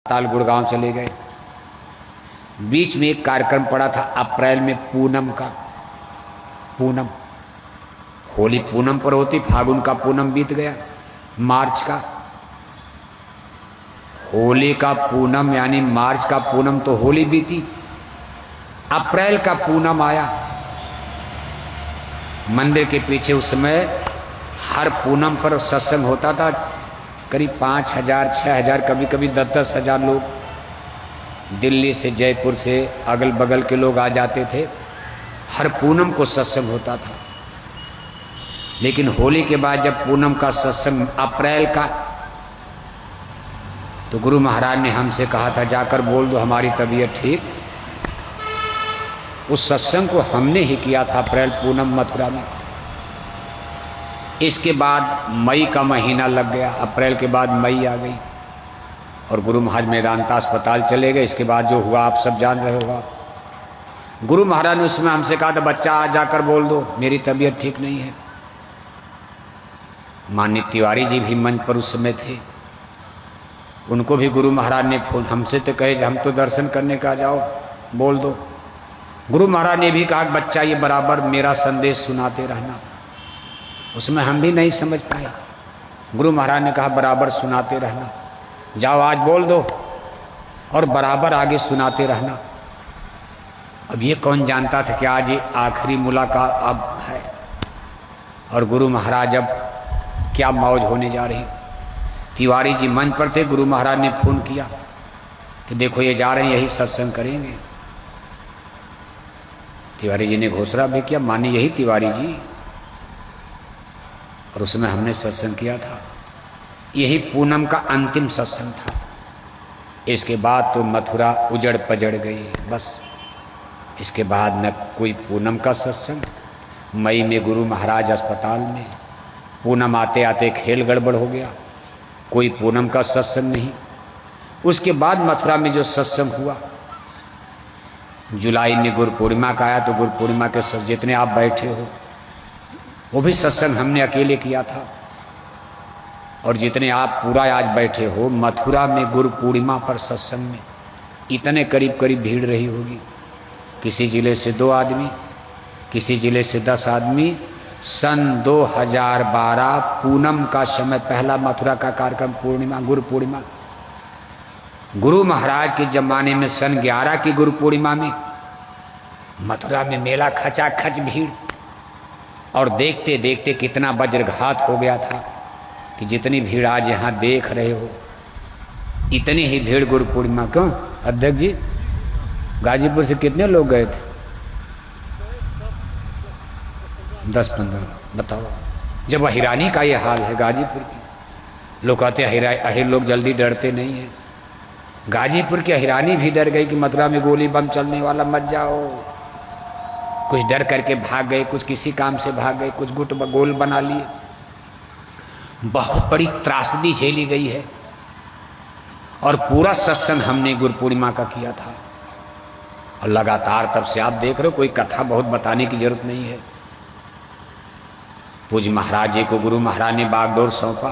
ताल गुड़गांव चले गए। बीच में एक कार्यक्रम पड़ा था अप्रैल में पूनम का। पूनम, होली पूनम पर होती, फागुन का पूनम बीत गया, मार्च का। होली का पूनम यानी मार्च का पूनम तो होली बीती, अप्रैल का पूनम आया। मंदिर के पीछे उस समय हर पूनम पर सत्संग होता था। करीब 5,000 6,000 कभी कभी 10,000 लोग दिल्ली से, जयपुर से, अगल बगल के लोग आ जाते थे। हर पूनम को सत्संग होता था। लेकिन होली के बाद जब पूनम का सत्संग अप्रैल का, तो गुरु महाराज ने हमसे कहा था जाकर बोल दो हमारी तबीयत ठीक। उस सत्संग को हमने ही किया था अप्रैल पूनम मथुरा में। इसके बाद मई का महीना लग गया, अप्रैल के बाद मई आ गई और गुरु महाराज मेदांता अस्पताल चले गए। इसके बाद जो हुआ आप सब जान रहे होगा। गुरु महाराज ने उसमें हमसे कहा था बच्चा आ जाकर बोल दो मेरी तबीयत ठीक नहीं है। माननीय तिवारी जी भी मंच पर उस समय थे, उनको भी गुरु महाराज ने फोन, हमसे तो कहे हम तो दर्शन करने का, जाओ बोल दो। गुरु महाराज ने भी कहा बच्चा ये बराबर मेरा संदेश सुनाते रहना। उसमें हम भी नहीं समझ पाए। गुरु महाराज ने कहा बराबर सुनाते रहना, जाओ आज बोल दो और बराबर आगे सुनाते रहना। अब ये कौन जानता था कि आज ये आखिरी मुलाकात अब है और गुरु महाराज अब क्या मौज होने जा रही। तिवारी जी मंच पर थे, गुरु महाराज ने फोन किया कि देखो ये जा रहे हैं, यही सत्संग करेंगे। तिवारी जी ने घोषणा भी किया, माने यही तिवारी जी, और उसमें हमने सत्संग किया था। यही पूनम का अंतिम सत्संग था। इसके बाद तो मथुरा उजड़ पजड़ गई बस। इसके बाद न कोई पूनम का सत्संग। मई में गुरु महाराज अस्पताल में, पूनम आते आते खेल गड़बड़ हो गया, कोई पूनम का सत्संग नहीं। उसके बाद मथुरा में जो सत्संग हुआ, जुलाई में गुरु पूर्णिमा का आया, तो गुरु पूर्णिमा के जितने आप बैठे हो वो भी सत्संग हमने अकेले किया था। और जितने आप पूरा आज बैठे हो मथुरा में गुरु पूर्णिमा पर सत्संग में इतने करीब करीब भीड़ रही होगी। किसी जिले से 2 आदमी, किसी जिले से 10 आदमी। सन 2012 पूनम का समय, पहला मथुरा का कार्यक्रम पूर्णिमा, गुरु पूर्णिमा। गुरु महाराज के जमाने में सन 11 की गुरु पूर्णिमा में मथुरा में मेला खचाखच भीड़। और देखते देखते कितना वज्रघात हो गया था कि जितनी भीड़ आज यहाँ देख रहे हो इतनी ही भीड़ गुरु पूर्णिमा। क्यों अध्यक्ष जी, गाजीपुर से कितने लोग गए थे? 10-15। बताओ, जब अहिरानी का ये हाल है गाजीपुर की। लोग कहते हैं अहिर लोग जल्दी डरते नहीं हैं। गाजीपुर की अहिरानी भी डर गई कि मथुरा में गोली बम चलने वाला, मत जाओ। कुछ डर करके भाग गए, कुछ किसी काम से भाग गए, कुछ गुट गोल बना लिए। बहुत बड़ी त्रासदी झेली गई है। और पूरा सत्संग हमने गुरु पूर्णिमा का किया था। और लगातार तब से आप देख रहे हो, कोई कथा बहुत बताने की जरूरत नहीं है। पूज्य महाराज जी को गुरु महाराज ने बागडोर सौंपा।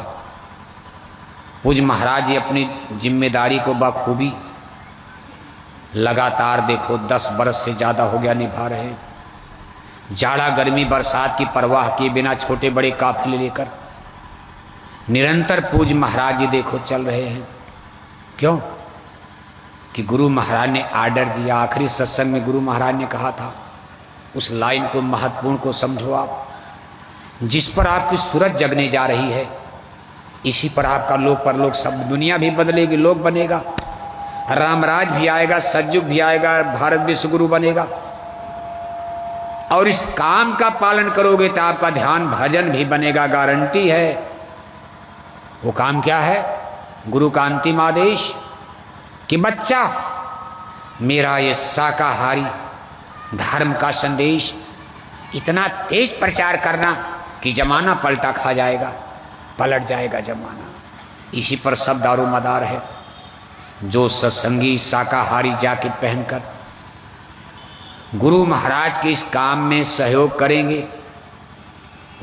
पूज्य महाराज जी अपनी जिम्मेदारी को बखूबी लगातार देखो 10 बरस से ज़्यादा हो गया निभा रहे। जाड़ा गर्मी बरसात की परवाह किए बिना छोटे बड़े काफिले लेकर निरंतर पूज्य महाराज जी देखो चल रहे हैं। क्यों? कि गुरु महाराज ने आर्डर दिया। आखिरी सत्संग में गुरु महाराज ने कहा था, उस लाइन को महत्वपूर्ण को समझो आप, जिस पर आपकी सूरज जगने जा रही है इसी पर आपका लोक परलोक सब दुनिया भी बदलेगी, लोक बनेगा, रामराज भी आएगा, सतयुग भी आएगा, भारत विश्वगुरु बनेगा। और इस काम का पालन करोगे तो आपका ध्यान भजन भी बनेगा, गारंटी है। वो काम क्या है? गुरु का अंतिम आदेश कि बच्चा मेरा ये शाकाहारी धर्म का संदेश इतना तेज प्रचार करना कि जमाना पलटा खा जाएगा, पलट जाएगा जमाना। इसी पर सब दारोमदार है। जो सत्संगी शाकाहारी जैकेट पहनकर गुरु महाराज के इस काम में सहयोग करेंगे,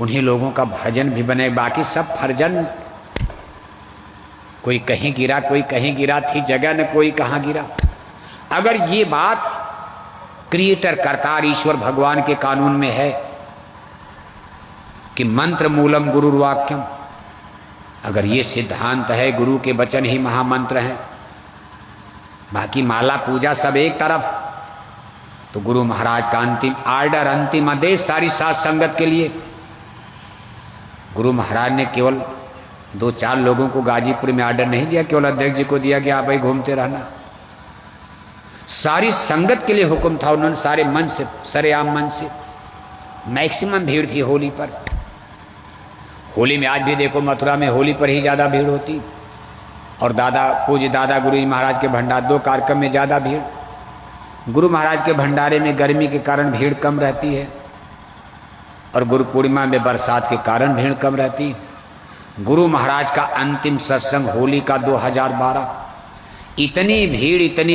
उन्हीं लोगों का भजन भी बने। बाकी सब फर्जन कोई कहीं गिरा, कोई कहीं गिरा, थी जगह न कोई कहाँ गिरा। अगर ये बात क्रिएटर करतार ईश्वर भगवान के कानून में है कि मंत्र मूलम गुरुर्वाक्यम, अगर ये सिद्धांत है गुरु के वचन ही महामंत्र हैं, बाकी माला पूजा सब एक तरफ, तो गुरु महाराज का अंतिम आर्डर, अंतिम आदेश सारी साध संगत के लिए। गुरु महाराज ने केवल 2-4 लोगों को गाजीपुर में आर्डर नहीं दिया, केवल अध्यक्ष जी को दिया कि आप भाई घूमते रहना। सारी संगत के लिए हुक्म था। उन्होंने सारे मन से, सरेआम मन से, मैक्सिमम भीड़ थी होली पर। होली में आज भी देखो मथुरा में होली पर ही ज़्यादा भीड़ होती, और पूज्य दादा गुरु जी महाराज के भंडार 2 कार्यक्रम में ज़्यादा भीड़। गुरु महाराज के भंडारे में गर्मी के कारण भीड़ कम रहती है, और गुरु पूर्णिमा में बरसात के कारण भीड़ कम रहती। गुरु महाराज का अंतिम सत्संग होली का 2012, इतनी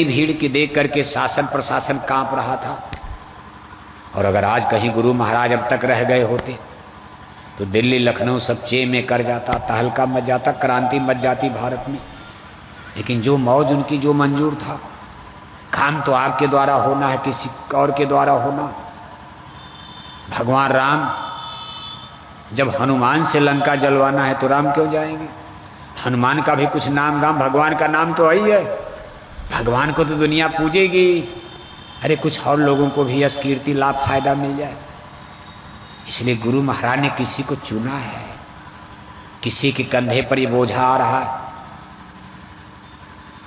भीड़ की देख करके शासन प्रशासन कांप रहा था। और अगर आज कहीं गुरु महाराज अब तक रह गए होते तो दिल्ली लखनऊ सब चे में कर जाता, तहलका मच जाता, क्रांति मच जाती भारत में। लेकिन जो मौज उनकी, जो मंजूर था, काम तो आपके द्वारा होना है, किसी और के द्वारा होना। भगवान राम जब हनुमान से लंका जलवाना है तो राम क्यों जाएंगे? हनुमान का भी कुछ नाम गाम, भगवान का नाम तो ही है। भगवान को तो दुनिया पूजेगी, अरे कुछ और लोगों को भी यश कीर्ति लाभ फायदा मिल जाए। इसलिए गुरु महाराज ने किसी को चुना है, किसी के कंधे पर ये बोझा आ रहा है।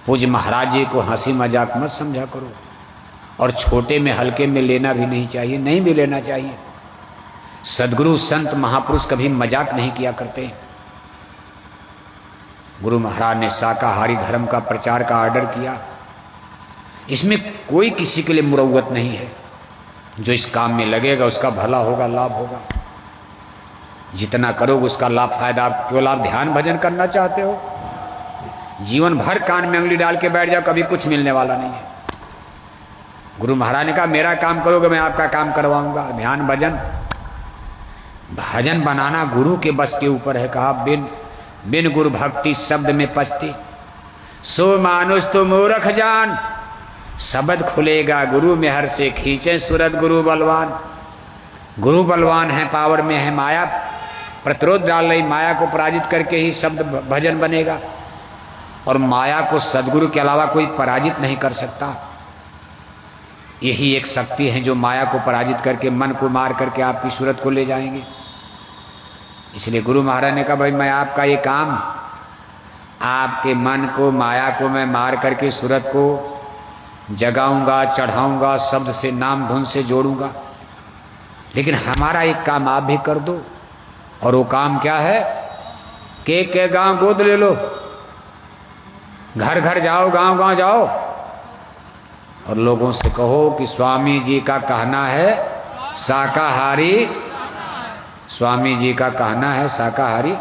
पूज्य महाराज जी को हंसी मजाक मत समझा करो, और छोटे में हल्के में लेना भी नहीं चाहिए, नहीं भी लेना चाहिए। सदगुरु संत महापुरुष कभी मजाक नहीं किया करते। गुरु महाराज ने शाकाहारी धर्म का प्रचार का आर्डर किया, इसमें कोई किसी के लिए मुरव्वत नहीं है। जो इस काम में लगेगा उसका भला होगा, लाभ होगा। जितना करोगे उसका लाभ फायदा। केवल आप ध्यान भजन करना चाहते हो, जीवन भर कान में उंगली डाल के बैठ जाओ, कभी कुछ मिलने वाला नहीं है। गुरु महाराज ने कहा मेरा काम करोगे मैं आपका काम करवाऊंगा। ध्यान भजन, भजन बनाना गुरु के बस के ऊपर है। कहा बिन गुरु भक्ति शब्द में पछती, सो मानुष तो मूर्ख जान, शब्द खुलेगा गुरु में हर से खींचे सूरत गुरु बलवान। गुरु बलवान है, पावर में है, माया प्रतिरोध डाल रही, माया को पराजित करके ही शब्द भजन बनेगा। और माया को सदगुरु के अलावा कोई पराजित नहीं कर सकता। यही एक शक्ति है जो माया को पराजित करके, मन को मार करके आपकी सूरत को ले जाएंगे। इसलिए गुरु महाराज ने कहा भाई मैं आपका ये काम, आपके मन को, माया को मैं मार करके सूरत को जगाऊंगा, चढ़ाऊंगा, शब्द से, नाम धुन से जोड़ूंगा। लेकिन हमारा एक काम आप भी कर दो, और वो काम क्या है? के गांव गोद ले लो, घर घर जाओ, गांव गांव जाओ, और लोगों से कहो कि स्वामी जी का कहना है शाकाहारी, स्वामी जी का कहना है शाकाहारी।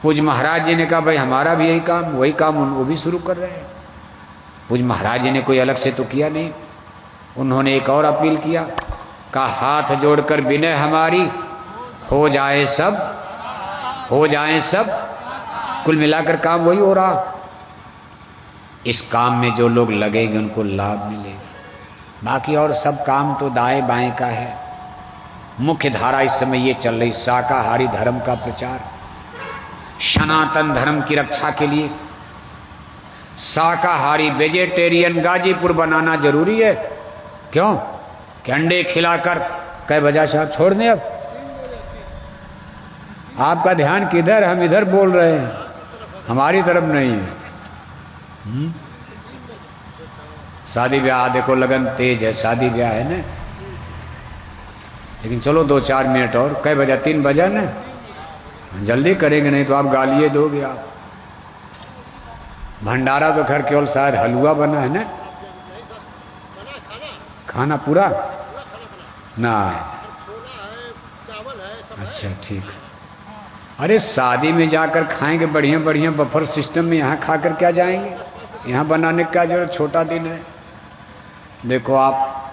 पूज्य महाराज जी ने कहा भाई हमारा भी यही काम, वही काम वो भी शुरू कर रहे हैं। पूज्य महाराज जी ने कोई अलग से तो किया नहीं, उन्होंने एक और अपील किया, कहा हाथ जोड़कर विनय हमारी, हो जाए सब, हो जाए सब। कुल मिलाकर काम वही हो रहा। इस काम में जो लोग लगेंगे उनको लाभ मिलेगा। बाकी और सब काम तो दाएं बाएं का है। मुख्य धारा इस समय ये चल रही, शाकाहारी धर्म का प्रचार, सनातन धर्म की रक्षा के लिए शाकाहारी वेजिटेरियन गाजीपुर बनाना जरूरी है। क्यों? कि अंडे खिलाकर कई वजह से आप छोड़ दें। अब आपका ध्यान किधर? हम इधर बोल रहे हैं, हमारी तरफ नहीं है। शादी ब्याह देखो, लगन तेज है, शादी ब्याह है ना। लेकिन चलो 2-4 मिनट और, कई बजा? 3 बजा ना, जल्दी करेंगे नहीं तो आप गालिए दोगे। आप भंडारा तो खैर केवल शायद हलवा बना है ना, खाना पूरा ना। अच्छा ठीक। अरे शादी में जाकर खाएंगे बढ़िया बढ़िया बफर सिस्टम में, यहाँ खाकर क्या जाएंगे? यहाँ बनाने का जो छोटा दिन है। देखो आप